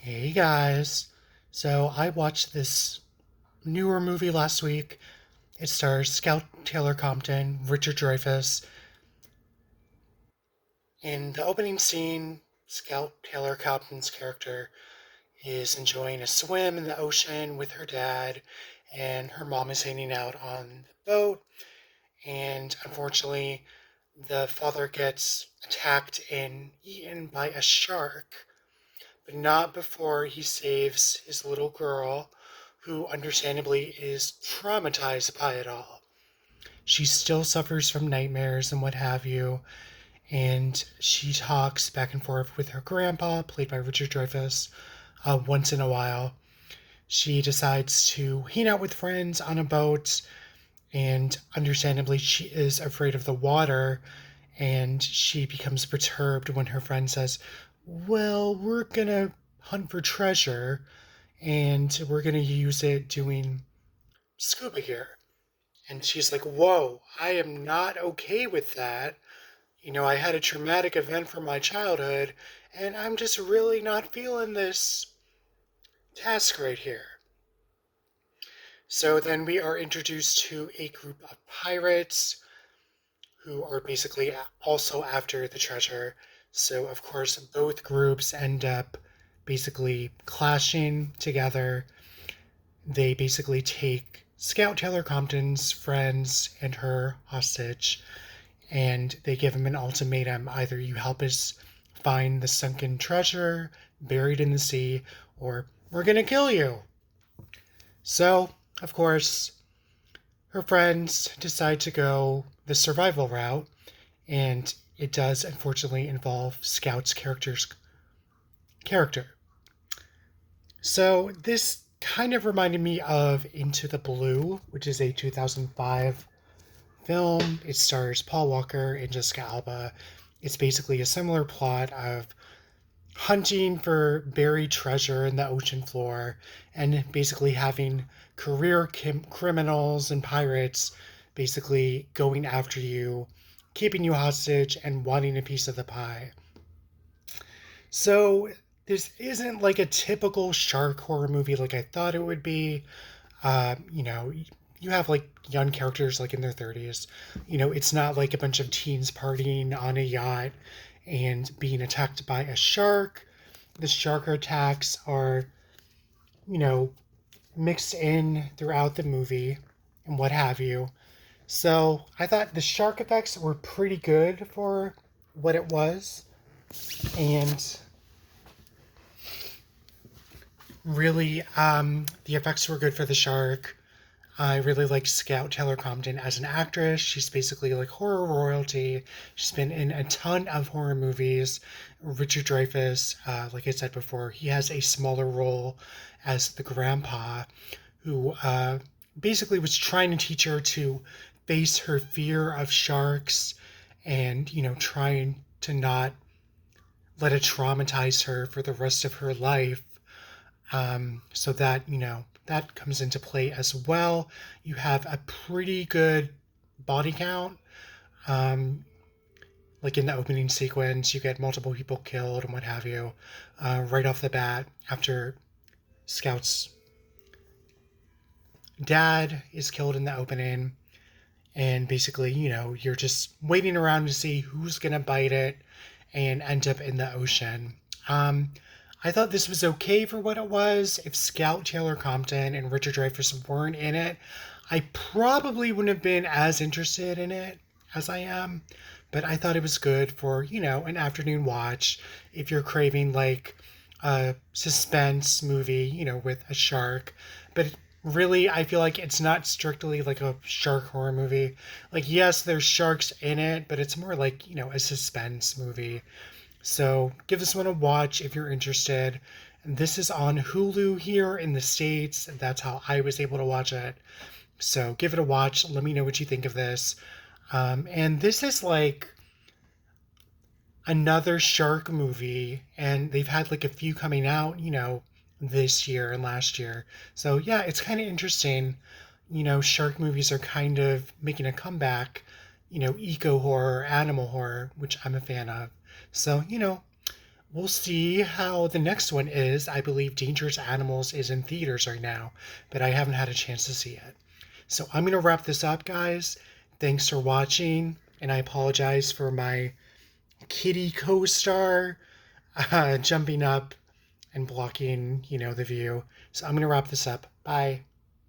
Hey guys. So I watched this newer movie last week. It stars Scout Taylor Compton, Richard Dreyfuss. In the opening scene, Scout Taylor Compton's character is enjoying a swim in the ocean with her dad, and her mom is hanging out on the boat. And unfortunately, the father gets attacked and eaten by a shark, but not before he saves his little girl, who understandably is traumatized by it all. She still suffers from nightmares and what have you, and she talks back and forth with her grandpa, played by Richard Dreyfuss, once in a while. She decides to hang out with friends on a boat, and understandably, she is afraid of the water, and she becomes perturbed when her friend says, "Well, we're gonna hunt for treasure, and we're gonna use it doing scuba gear." And she's like, "Whoa, I am not okay with that. I had a traumatic event from my childhood, and I'm just really not feeling this task right here." So then we are introduced to a group of pirates who are basically also after the treasure. So, of course, both groups end up basically clashing together. They basically take Scout Taylor Compton's friends and her hostage, and they give him an ultimatum: either you help us find the sunken treasure buried in the sea, or we're gonna kill you. So, of course, her friends decide to go the survival route, and it does unfortunately involve Scout's character. So this kind of reminded me of Into the Blue, which is a 2005 film. It stars Paul Walker and Jessica Alba. It's basically a similar plot of hunting for buried treasure in the ocean floor, and basically having career criminals and pirates basically going after you, keeping you hostage, and wanting a piece of the pie. So this isn't like a typical shark horror movie like I thought it would be. You have like young characters like in their 30s. It's not like a bunch of teens partying on a yacht and being attacked by a shark. The shark attacks are, you know, mixed in throughout the movie and what have you. So I thought the shark effects were pretty good for what it was. And really, the effects were good for the shark. I really like Scout Taylor Compton as an actress. She's basically like horror royalty. She's been in a ton of horror movies. Richard Dreyfuss, like I said before, he has a smaller role as the grandpa who basically was trying to teach her to face her fear of sharks and, trying to not let it traumatize her for the rest of her life. So that, that comes into play as well. You have a pretty good body count. Um, like in the opening sequence, you get multiple people killed and what have you, right off the bat after Scout's dad is killed in the opening. And basically, you're just waiting around to see who's going to bite it and end up in the ocean. I thought this was okay for what it was. If Scout Taylor Compton and Richard Dreyfuss weren't in it, I probably wouldn't have been as interested in it as I am. But I thought it was good for, an afternoon watch if you're craving like a suspense movie, with a shark. But really, I feel like it's not strictly like a shark horror movie. Like, yes, there's sharks in it, but it's more like, a suspense movie. So give this one a watch if you're interested. This is on Hulu here in the States. That's how I was able to watch it. So give it a watch. Let me know what you think of this. And this is like another shark movie, and they've had like a few coming out, this year and last year. So yeah, it's kind of interesting. Shark movies are kind of making a comeback, eco horror, animal horror, which I'm a fan of. So, we'll see how the next one is. I believe Dangerous Animals is in theaters right now, but I haven't had a chance to see it. So I'm going to wrap this up, guys. Thanks for watching, and I apologize for my kitty co-star jumping up and blocking, the view. So I'm going to wrap this up. Bye.